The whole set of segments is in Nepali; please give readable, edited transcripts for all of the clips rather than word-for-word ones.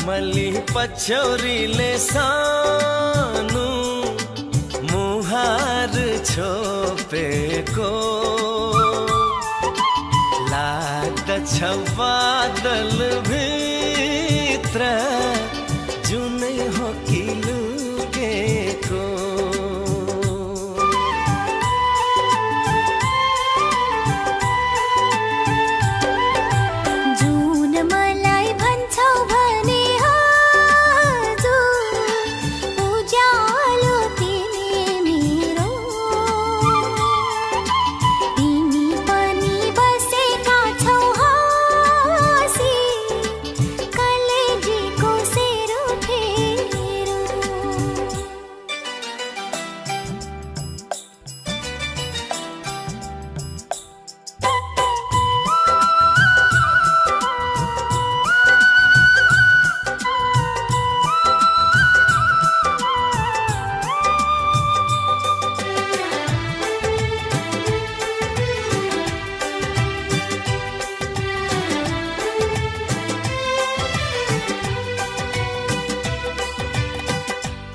मखमली पछौरीले सानो मुहार छोपेको लाग्दछ बादल भित्र जुनै हो कि लुकेको।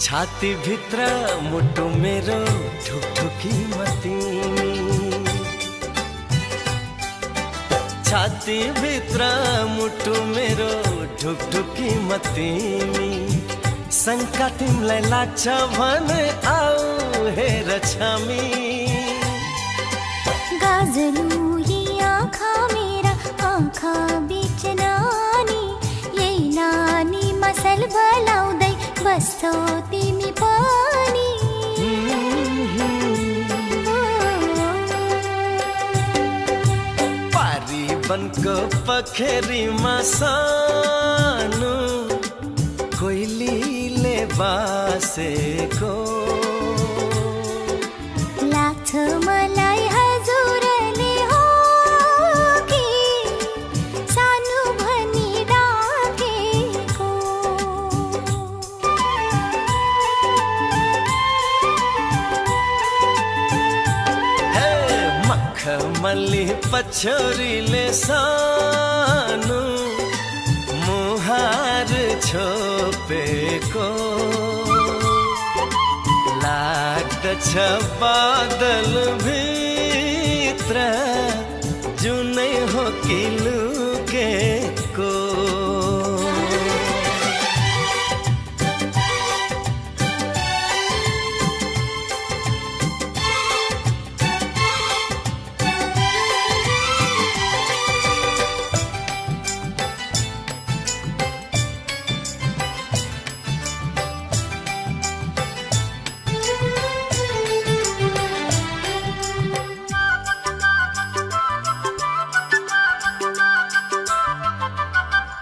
छाती भित्र मुटु मेरो ढुकढुकी मतिनी, छाती भित्र मुटु मेरो ढुकढुकी मतिनी। शंका तिमलाई लाग्छ भने आऊ हेर छामी। गाजलु यी आँखा मेरा आँखा बीच नानी, यही नानी मसल बलाउँदै बस्छौ तिमी पनि। पारी बनको पखेरीमा सानो कोइलीले बासेको लाग्छ मलाई हजुरले हो कि सानो भनी डाकेको। हे मखमली पछौरीले सानो मुहार छोपेको लाग्दछ बादल भित्र जुनै हो कि लुकेको।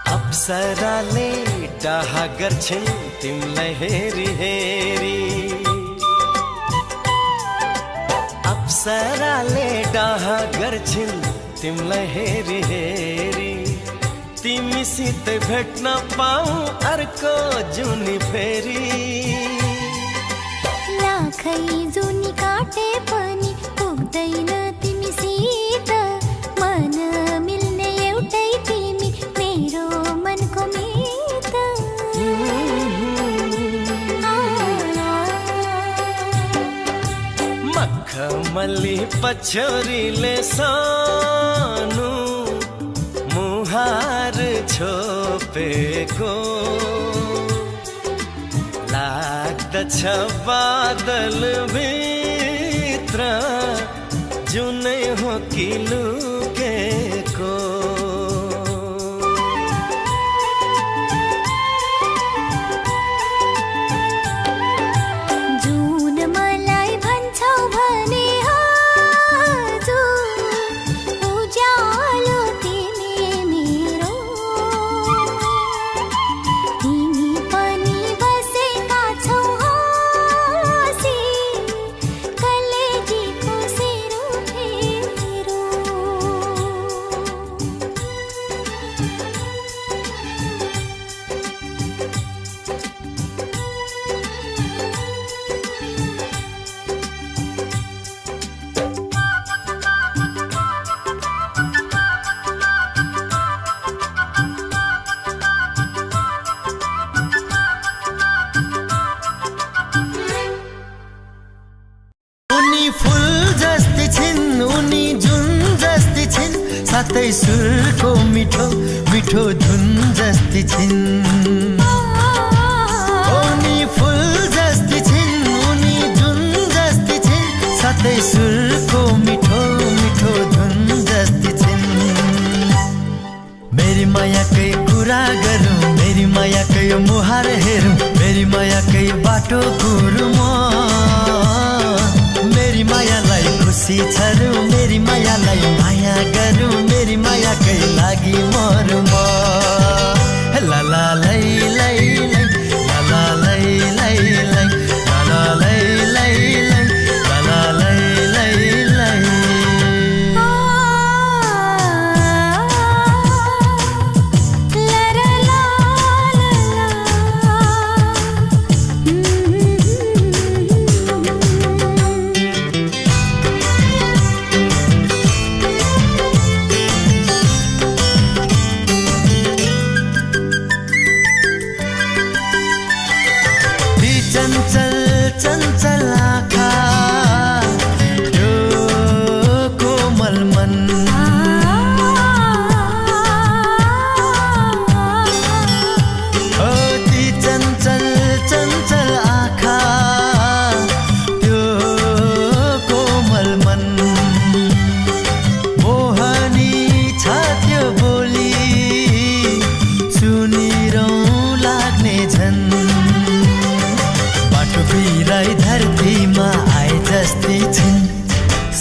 अप्सराले डाहा गर्छन् तिमलाई हेरी हेरी, अप्सराले डाहा गर्छन् तिमलाई हेरी हेरी। तिमीसित भेट्न पाऊँ अर्को जुनी फेरि। लाखै जुनी काटे पनि पुग्दैन तिमीसित, मन मिल्ने एउटै तिमी मेरो मनको मित। मखमली पछौरीले सानो मुहार छोपेको लाग्दछ बादल भित्र जुनै हो कि लुकेको। पूरा गरौँ मेरी मायाकै यो मुहार हेरौँ मेरी मायाकै बाटो गुरौँ म मेरी मायालाई खुसी छरौँ मेरी मायालाई माया गरौँ मेरी मायाकै लागि मरौँ म ला ला लै लै लै ला ला लै लै लै ला ला लै लै लै ला ला लै लै लै चञ्चल चञ्चल आँखा यो कोमल मन ती चञ्चल चञ्चल आँखा यो कोमल मन मोहनी छ त्यो बोली सुनिरौँ लाग्ने झन् बिराई धरतीमा आए जस्ती छिन्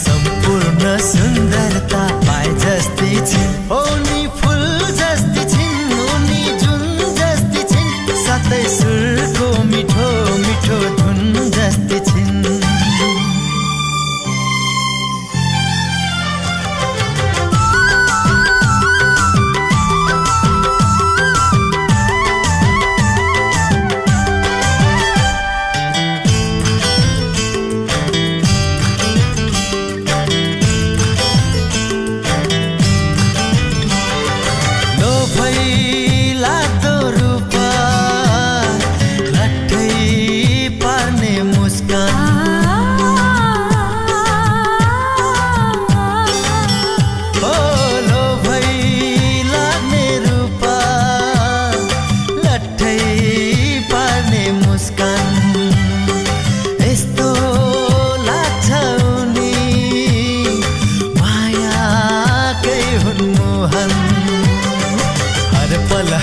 सम्पूर्ण सुन्दरता पाए जस्ती छिन् उनी फुल जस्ती छिन् उनी जुन जस्ती छिन् साथै सुरको मिठो मिठो धुन जस्ती छिन्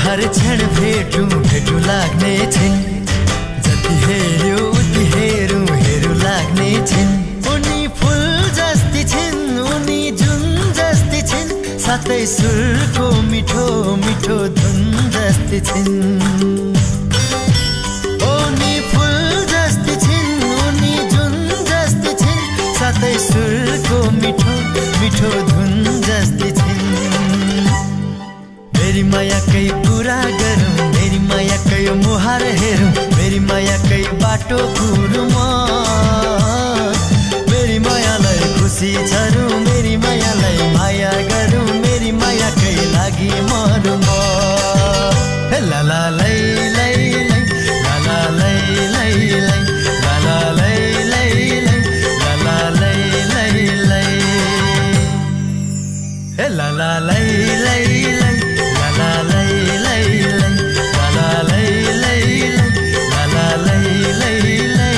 हर क्षण भेटौँ भेटौँ लाग्ने छिन् जति हेर्यो उति हेरौँ हेरौँ लाग्ने छिन् उनी फुल जस्ती छिन् उनी जुन जस्ती छिन् साथै सुरको मिठो मिठो धुन जस्ती छिन् उनी फुल जस्ती छिन् उनी जुन जस्ती छिन् साथै सुरको मिठो मिठो धुन जस्ती छिन् मेरी मायाकै पूरा गरौँ मेरी मायाकै यो मुहार हेरौँ मेरी मायाकै बाटो गुरौँ म मेरी मायालाई खुसी छरौँ मेरी मायालाई माया गरौँ मेरी मायाकै लागि मरौँ म ला ला लै लै लै ला ला लै लै लै ला ला लै लै लै ला ला लै लै लै ला ला लै लै लै la la lay lay la la lay lay lay la la lay lay lay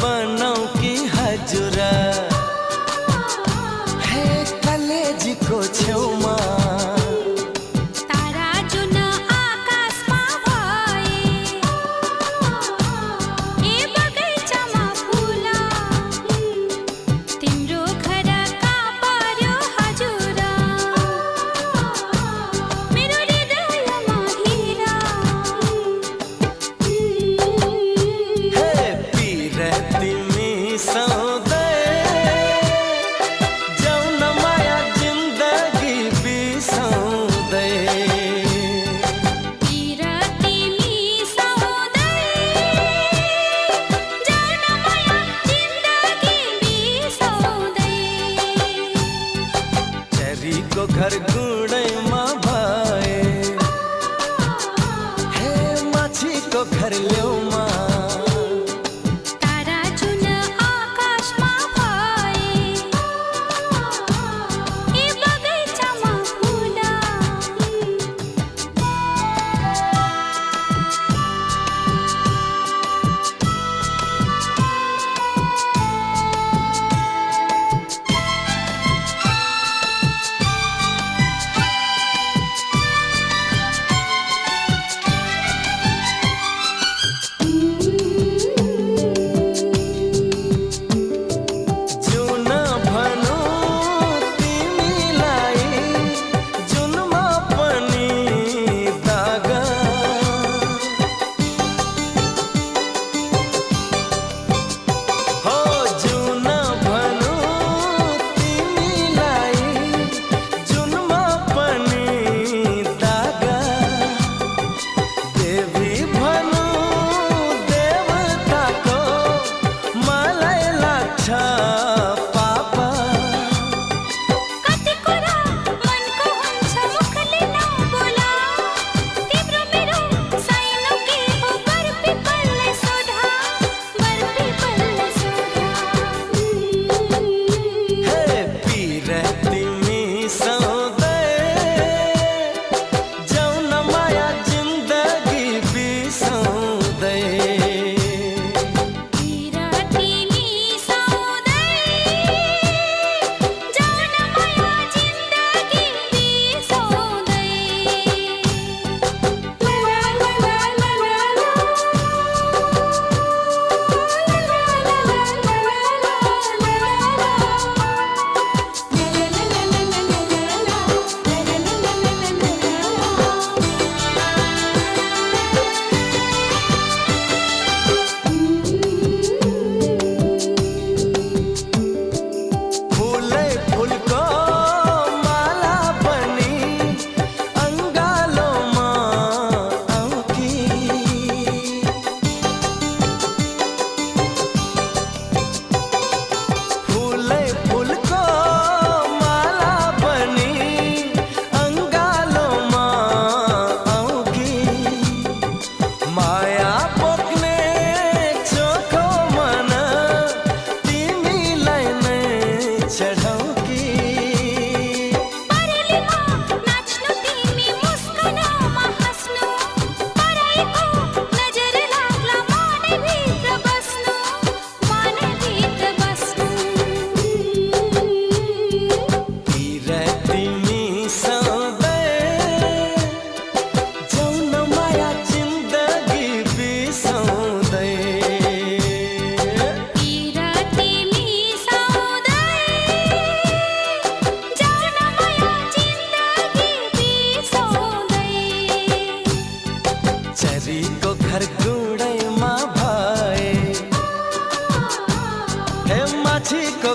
बनाऊ की हजुरा हे कलेजीको छेउमा तारा जुन आकाशमा भए ए बगैँचामा फुल तिम्रो घरका पर्यो हजुरा मेरो हृदयमा हिरा हे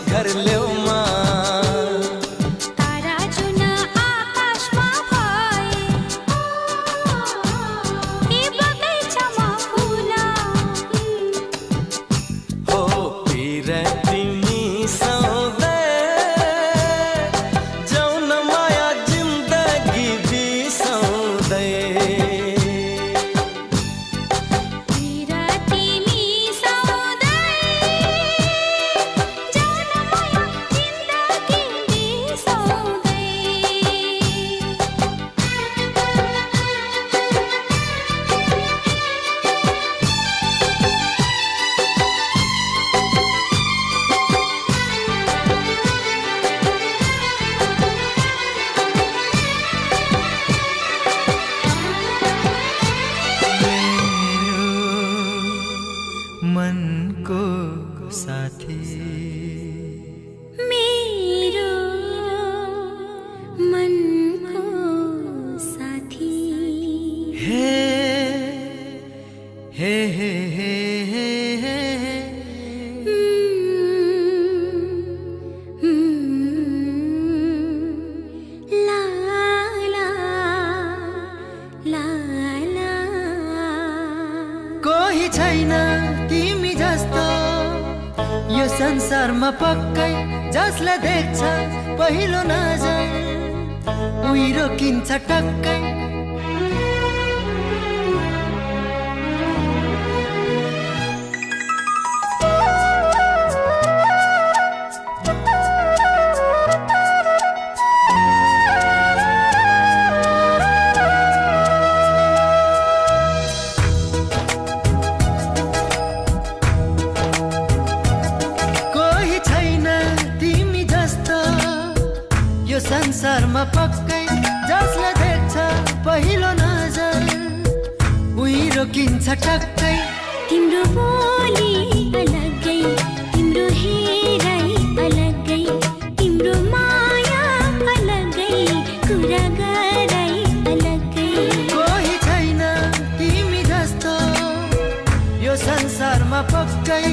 घर ल्याउमा तारा जुन आकाशमा भए ए बगैँचामा फुल हो पिर तिमी सौदै जाउँ न माया जिन्दगी बिसाउँदै मनको साथी मेरो मनको साथी हे हे हे हे हे ला ला ला ला कोही छैन तिमी जस्तो यो संसारमा पक्कै जसलाई देख्छ पहिलो नजर उही रोकिन्छ टक्कै संसारमा पक्कै जसलाई देख्छ पहिलो नजर उही रोकिन्छ टक्कै तिम्रो बोली अलग्गै तिम्रो हेराइ अलग्गै तिम्रो माया अलग्गै कुरा गराइ अलग्गै कोही छैन तिमी जस्तो यो संसारमा पक्कै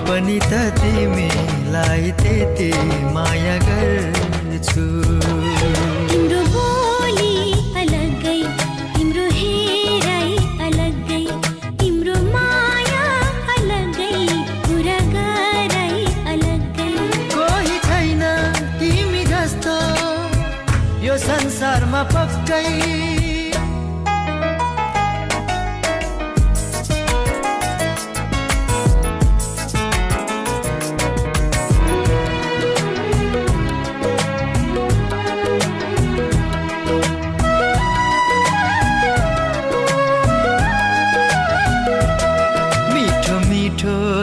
पनि त तिमीलाई त्यति माया गर्छु तिम्रो बोली अलग्गै तिम्रो हेराइ अलग्गै तिम्रो माया अलग्गै कुरा गराइ अलग्गै कोही छैन तिमी जस्तो यो संसारमा पक्कै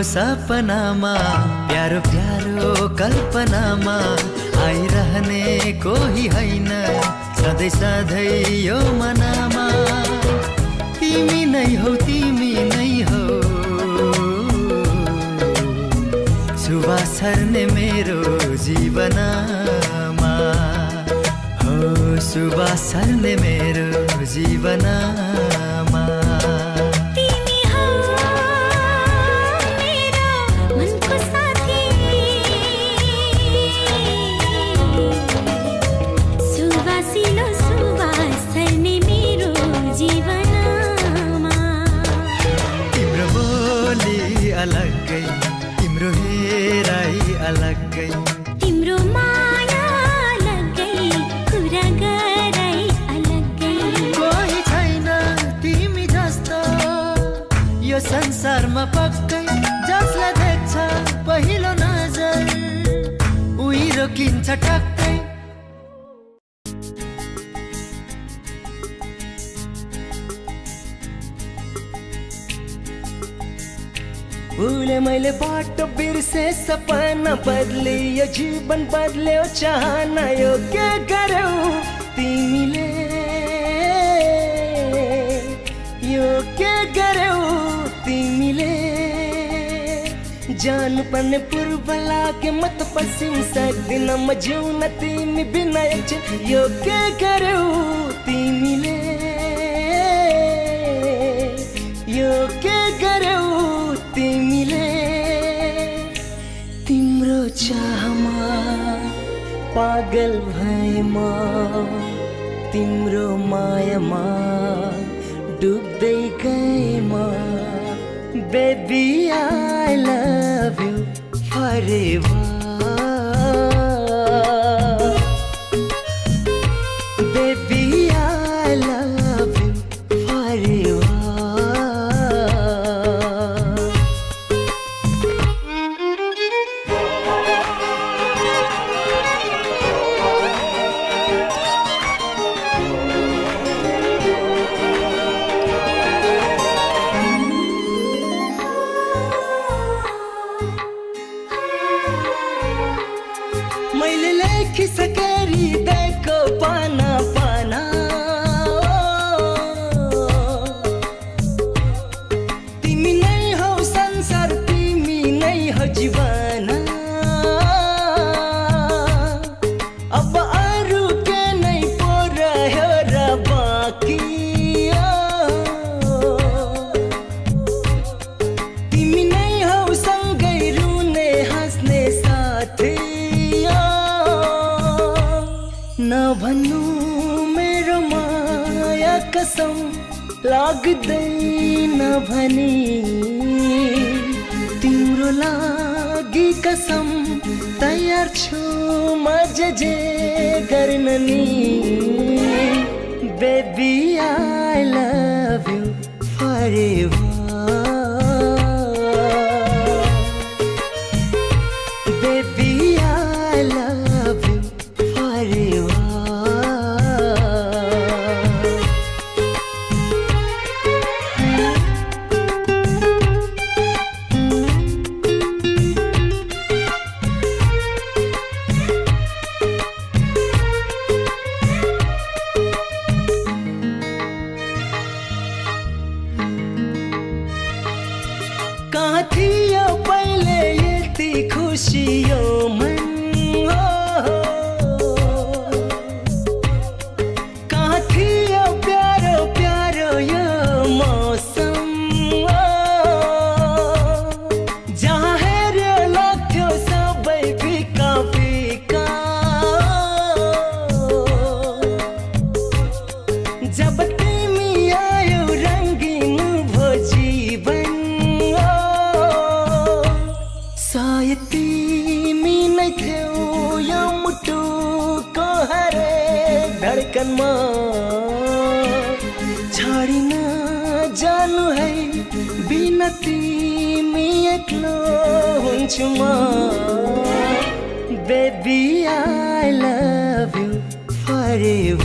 सपनामा प्यारो प्यारो कल्पनामा आइरहने कोही हैन सधैँ सधैँ यो मनमा तिमी नै हो सुवास छर्ने मेरो जीवनमा हो सुवास छर्ने मेरो जीवनमा अलग्गै तिम्रो हेराइ अलग्गै तिम्रो माया अलग्गै कुरा गराइ पक्कै जसलाई देख्छ पहिलो नजर उही रोकिन्छ टक्कै। भुले मैले बाटो बिर्से सपना बदले यो जीवन बदल्यो चाहना यो के गर्यौ तिमीले यो के गर्यौ तिमीले जानु पर्ने पूर्व लागे म त पश्चिम सक्दिन म जिउन तिमी बिना एकछिन यो के गर्यौ तिमीले यो के गर्यौ तिमीले तिम्रो चाहमा पागल भए म तिम्रो मायामा डुब्दै गए म Baby I love you forever Baby I love you forever मैले लेखिसके हृदयको पाना पाना तिमी नै हौ संसार तिमी नै हौ जीवन अब अरू के नै पो रह्यो र बाँकी तिमी नै हौ सँगै रुने हाँस्ने साथी नभन्नु मेरो माया कसम लाग्दैन भनी तिम्रो लागि कसम तयार छु म जे गर्न नि Baby I love you forever Baby I love you forever कहाँ थियो पहिले यति खुसी यो मन कहाँ थियो प्यारो प्यारो यो मौसम जहाँ हेऱ्यो लाग्थ्यो सबै फिका फिका जब तिमी आयो रङ्गिन भो जीवन सायद तिमी नै थियौ यो मुटुको हरेक धड्कनमा छाडिन जानु है बिना तिमी एक्लो हुन्छु म Baby I love you forever